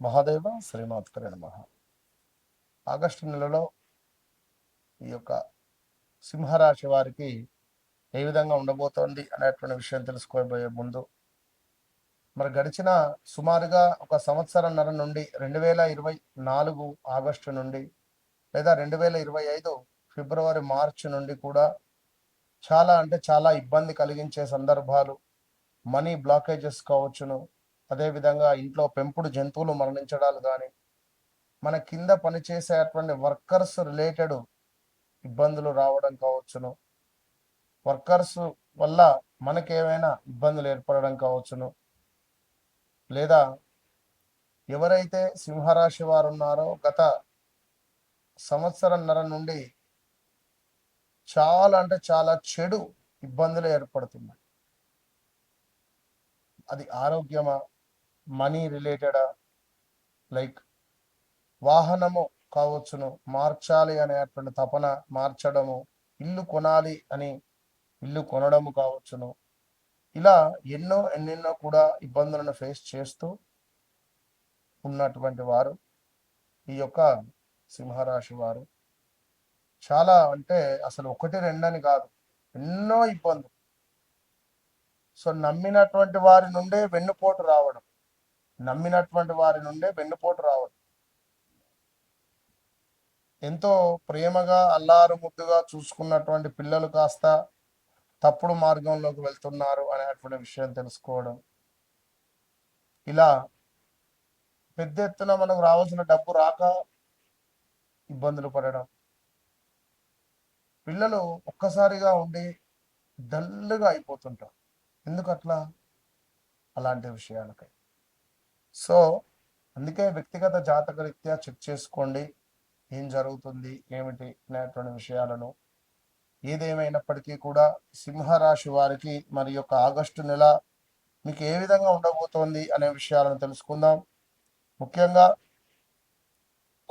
మహాదేవ శ్రీమాత్రే నమః. ఆగస్టు నెలలో ఈ యొక్క సింహరాశి వారికి ఏ విధంగా ఉండబోతోంది అనేటువంటి విషయం తెలుసుకోబోయే ముందు, మరి గడిచిన సుమారుగా ఒక సంవత్సరంన్నర నుండి 2024 ఆగస్టు నుండి లేదా 2025 ఫిబ్రవరి మార్చి నుండి కూడా చాలా అంటే చాలా ఇబ్బంది కలిగించే సందర్భాలు, మనీ బ్లాకేజెస్ కావచ్చును, అదేవిధంగా ఇంట్లో పెంపుడు జంతువులు మరణించడాలు కానీ, మన కింద పనిచేసేటువంటి వర్కర్స్ రిలేటెడ్ ఇబ్బందులు రావడం కావచ్చును, వర్కర్స్ వల్ల మనకేమైనా ఇబ్బందులు ఏర్పడడం కావచ్చును, లేదా ఎవరైతే సింహరాశి వారు ఉన్నారో గత సంవత్సరంన్నర నుండి చాలా అంటే చాలా చెడు ఇబ్బందులు ఏర్పడుతున్నాయి. అది ఆరోగ్యమా, మనీ రిలేటెడా, లైక్ వాహనము కావచ్చును, మార్చాలి అనేటువంటి తపన, మార్చడము, ఇల్లు కొనాలి అని ఇల్లు కొనడము కావచ్చును, ఇలా ఎన్నెన్నో కూడా ఇబ్బందులను ఫేస్ చేస్తూ ఉన్నటువంటి వారు ఈ యొక్క సింహరాశి వారు. చాలా అంటే అసలు ఒకటి రెండని కాదు, ఎన్నో ఇబ్బందులు. సో నమ్మినటువంటి వారి నుండే వెన్నుపోటు రావడం, ఎంతో ప్రేమగా అల్లారు ముద్దుగా చూసుకున్నటువంటి పిల్లలు కాస్త తప్పుడు మార్గంలోకి వెళ్తున్నారు అనేటువంటి విషయం తెలుసుకోవడం, ఇలా పెద్ద ఎత్తున మనకు రావాల్సిన డబ్బు రాక ఇబ్బందులు పడడం, పిల్లలు ఒక్కసారిగా ఉండి డల్గా అయిపోతుంటారు. ఎందుకట్లా? అలాంటి విషయాలకై. సో అందుకే వ్యక్తిగత జాతక రీత్యా చెక్ చేసుకోండి, ఏం జరుగుతుంది ఏమిటి అనేటువంటి విషయాలను. ఏదేమైనప్పటికీ కూడా సింహరాశి వారికి మరి యొక్క ఆగస్టు నెల మీకు ఏ విధంగా ఉండబోతోంది అనే విషయాలను తెలుసుకుందాం. ముఖ్యంగా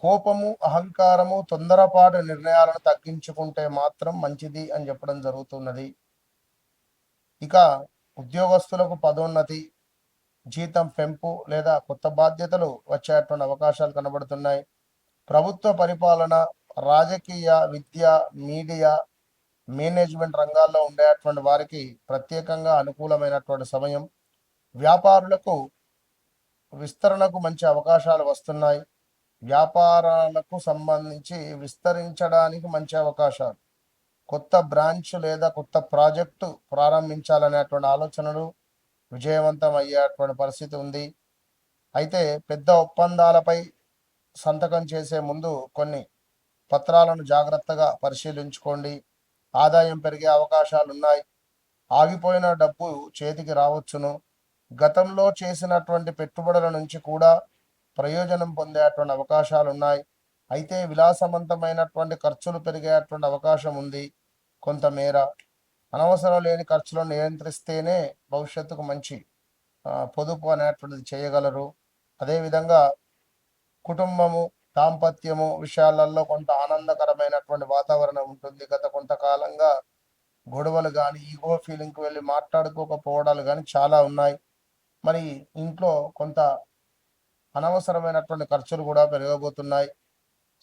కోపము, అహంకారము, తొందరపాటు నిర్ణయాలను తగ్గించుకుంటే మాత్రం మంచిది అని చెప్పడం జరుగుతున్నది. ఇక ఉద్యోగస్తులకు పదోన్నతి, జీతం పెంపు లేదా కొత్త బాధ్యతలు వచ్చేటువంటి అవకాశాలు కనబడుతున్నాయి. ప్రభుత్వ పరిపాలన, రాజకీయ, విద్య, మీడియా, మేనేజ్మెంట్ రంగాల్లో ఉండేటువంటి వారికి ప్రత్యేకంగా అనుకూలమైనటువంటి సమయం. వ్యాపారులకు విస్తరణకు మంచి అవకాశాలు వస్తున్నాయి. వ్యాపారాలకు సంబంధించి విస్తరించడానికి మంచి అవకాశాలు, కొత్త బ్రాంచ్ లేదా కొత్త ప్రాజెక్టు ప్రారంభించాలనేటువంటి ఆలోచనలు విజయవంతం అయ్యేటువంటి పరిస్థితి ఉంది. అయితే పెద్ద ఒప్పందాలపై సంతకం చేసే ముందు కొన్ని పత్రాలను జాగ్రత్తగా పరిశీలించుకోండి. ఆదాయం పెరిగే అవకాశాలు ఉన్నాయి. ఆగిపోయిన డబ్బు చేతికి రావచ్చును. గతంలో చేసినటువంటి పెట్టుబడుల నుంచి కూడా ప్రయోజనం పొందేటువంటి అవకాశాలు ఉన్నాయి. అయితే విలాసవంతమైనటువంటి ఖర్చులు పెరిగేటువంటి అవకాశం ఉంది. కొంతమేర అనవసరం లేని ఖర్చులను నియంత్రిస్తేనే భవిష్యత్తుకు మంచి పొదుపు అనేటువంటిది చేయగలరు. అదేవిధంగా కుటుంబము, దాంపత్యము విషయాలలో కొంత ఆనందకరమైనటువంటి వాతావరణం ఉంటుంది. గత కొంతకాలంగా గొడవలు కానీ, ఈగో ఫీలింగ్కి వెళ్ళి మాట్లాడుకోకపోవడాలు కానీ చాలా ఉన్నాయి. మరి ఇంట్లో కొంత అనవసరమైనటువంటి ఖర్చులు కూడా పెరగబోతున్నాయి.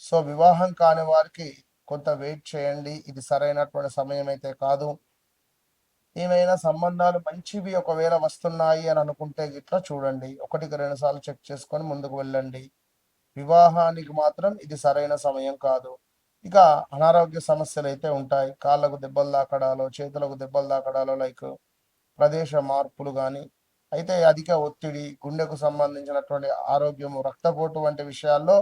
సో వివాహం కాని వారికి కొంత వెయిట్ చేయండి, ఇది సరైనటువంటి సమయం అయితే కాదు. ఏమైనా సంబంధాలు మంచివి ఒకవేళ వస్తున్నాయి అని అనుకుంటే గిట్లా చూడండి, 1-2 సార్లు చెక్ చేసుకొని ముందుకు వెళ్ళండి. వివాహానికి మాత్రం ఇది సరైన సమయం కాదు. ఇక అనారోగ్య సమస్యలు అయితే ఉంటాయి. కాళ్ళకు దెబ్బలు తాకడాలో, చేతులకు దెబ్బలు తాకడాలో, లైక్ ప్రదేశ మార్పులు కానీ, అయితే అధిక ఒత్తిడి, గుండెకు సంబంధించినటువంటి ఆరోగ్యము, రక్తపోటు వంటి విషయాల్లో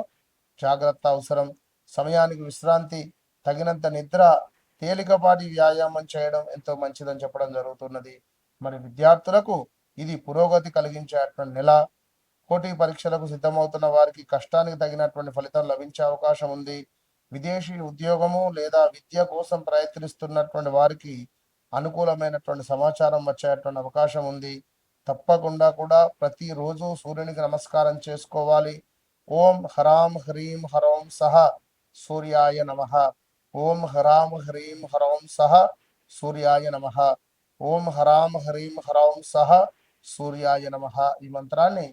జాగ్రత్త అవసరం. సమయానికి విశ్రాంతి, తగినంత నిద్ర, తేలికపాటి వ్యాయామం చేయడం ఎంతో మంచిదని చెప్పడం జరుగుతున్నది. మరి విద్యార్థులకు ఇది పురోగతి కలిగించేటువంటి నెల. పోటీ పరీక్షలకు సిద్ధమవుతున్న వారికి కష్టానికి తగినటువంటి ఫలితం లభించే అవకాశం ఉంది. విదేశీ ఉద్యోగము లేదా విద్య కోసం ప్రయత్నిస్తున్నటువంటి వారికి అనుకూలమైనటువంటి సమాచారం వచ్చేటువంటి అవకాశం ఉంది. తప్పకుండా కూడా ప్రతిరోజు సూర్యునికి నమస్కారం చేసుకోవాలి. ఓం హరాం హ్రీం హరోం సహ సూర్యాయ నమః. ఓం హరాం హ్రీం హరోం సహ సూర్యాయ నమః. ఓం హరాం హ్రీం హరోం సహ సూర్యాయ నమః. ఈ మంత్రాన్ని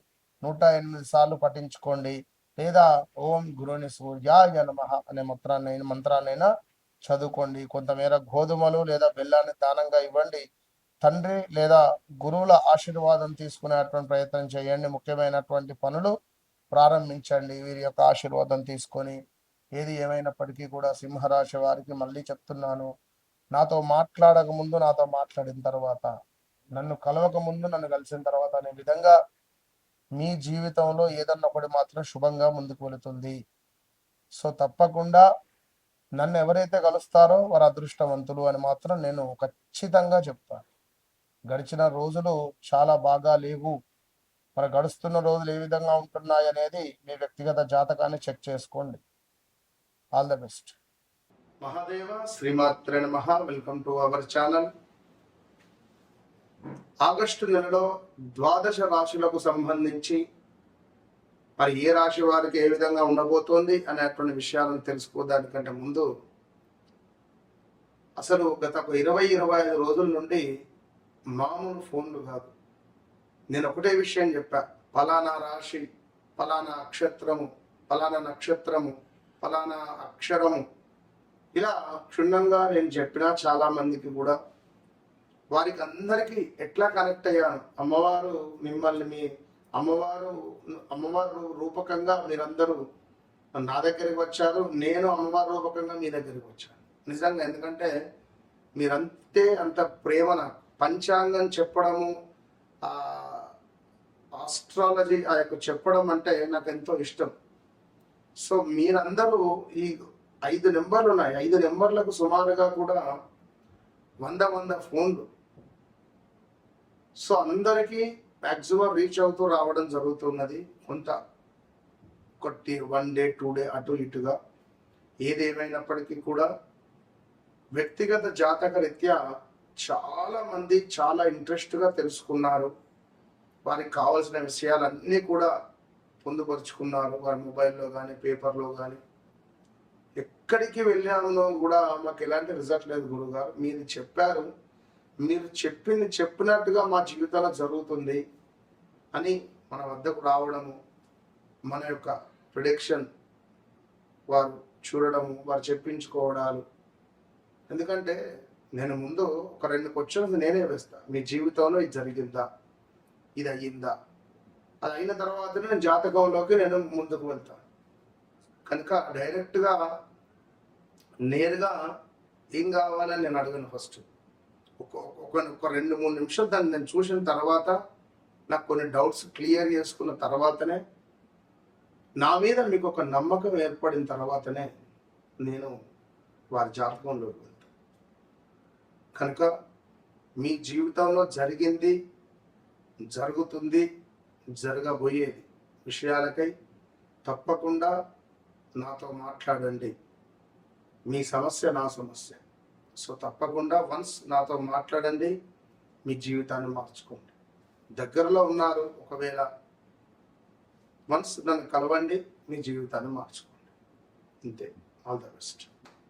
108 సార్లు పఠించుకోండి. లేదా ఓం గురుని సూర్యాయ నమః అనే మంత్రాన్నైనా చదువుకోండి. కొంతమేర గోధుమలు లేదా బెల్లాన్ని దానంగా ఇవ్వండి. తండ్రి లేదా గురువుల ఆశీర్వాదం తీసుకునేటువంటి ప్రయత్నం చేయండి. ముఖ్యమైనటువంటి పనులు ప్రారంభించండి వీరి యొక్క ఆశీర్వాదం తీసుకొని. ఏది ఏమైనప్పటికీ కూడా సింహరాశి వారికి మళ్ళీ చెప్తున్నాను, నాతో మాట్లాడక ముందు, నాతో మాట్లాడిన తర్వాత, నన్ను కలవక ముందు, నన్ను కలిసిన తర్వాత అనే విధంగా మీ జీవితంలో ఏదన్నా ఒకటి మాత్రం శుభంగా ముందుకు వెళుతుంది. సో తప్పకుండా నన్ను ఎవరైతే కలుస్తారో వారు అదృష్టవంతులు అని మాత్రం నేను ఖచ్చితంగా చెప్తాను. గడిచిన రోజులు చాలా బాగా లేవు. మరి గడుస్తున్న రోజులు ఏ విధంగా ఉంటున్నాయి అనేది మీ వ్యక్తిగత జాతకాన్ని చెక్ చేసుకోండి. All the best. మహాదేవ శ్రీమాత్రే నమః. Welcome to our channel. August నెలలో 12 రాశులకు సంబంధించి మరి ఏ రాశి వారికి ఏ విధంగా ఉండబోతోంది అనేటువంటి విషయాలను తెలుసుకోవడానికంటే ముందు, అసలు గత 20-25 రోజుల నుండి మామూలు ఫోన్లు కాదు, నేను ఒకటే విషయం చెప్పా, ఫలానా రాశి, ఫలానా అక్షత్రము, ఫలానా నక్షత్రము, ఫలానా అక్షరము, ఇలా క్షుణ్ణంగా నేను చెప్పినా చాలా మందికి కూడా వారికి అందరికీ ఎట్లా కనెక్ట్ అయ్యాను. అమ్మవారు మిమ్మల్ని, మీ అమ్మవారు రూపకంగా మీరందరూ నా దగ్గరికి వచ్చారు, నేను అమ్మవారి రూపకంగా మీ దగ్గరికి వచ్చాను. నిజంగా, ఎందుకంటే మీరంతే అంత ప్రేమ. నాకు పంచాంగం చెప్పడము, ఆస్ట్రాలజీ ఆ యొక్క చెప్పడం అంటే నాకు ఎంతో ఇష్టం. సో మీరందరూ ఈ 5 నెంబర్లు ఉన్నాయి, 5 నెంబర్లకు సుమారుగా కూడా 100 ఫోన్లు. సో అందరికీ మ్యాక్సిమం రీచ్ అవుతూ రావడం జరుగుతున్నది. కొంత కొట్టి 1 డే 2 డే అటు ఇటుగా, ఏదేమైనప్పటికీ కూడా వ్యక్తిగత జాతక రీత్యా చాలా మంది చాలా ఇంట్రెస్ట్గా తెలుసుకున్నారు. వారికి కావాల్సిన విషయాలన్నీ కూడా పొందుపరుచుకున్నారు. వారి మొబైల్లో కానీ పేపర్లో కానీ. ఎక్కడికి వెళ్ళామో కూడా మాకు ఎలాంటి రిజల్ట్ లేదు గురుగారు, మీరు చెప్పారు, మీరు చెప్పినట్టుగా మా జీవితంలో జరుగుతుంది అని మన వద్దకు రావడము, మన యొక్క ప్రిడిక్షన్ వారు చూడడము, వారు చెప్పించుకోవడాలు. ఎందుకంటే నేను ముందు ఒక 2 క్వశ్చన్స్ నేనే వేస్తా, మీ జీవితంలో ఇది జరిగిందా, ఇది అయ్యిందా, అది అయిన తర్వాత నేను జాతకంలోకి నేను ముందుకు వెళ్తాను. కనుక డైరెక్ట్గా నేరుగా ఏం కావాలని నేను అడగను. ఫస్ట్ ఒక 2-3 నిమిషాలు దాన్ని నేను చూసిన తర్వాత, నాకు కొన్ని డౌట్స్ క్లియర్ చేసుకున్న తర్వాతనే, నా మీద మీకు ఒక నమ్మకం ఏర్పడిన తర్వాతనే నేను వారి జాతకంలోకి వెళ్తాను. కనుక మీ జీవితంలో జరిగింది, జరుగుతుంది, జరగబోయేది విషయాలకై తప్పకుండా నాతో మాట్లాడండి. మీ సమస్య నా సమస్య. సో తప్పకుండా వన్స్ నాతో మాట్లాడండి, మీ జీవితాన్ని మార్చుకోండి. దగ్గరలో ఉన్నారు ఒకవేళ, వన్స్ నన్ను కలవండి, మీ జీవితాన్ని మార్చుకోండి. అంతే. All the best.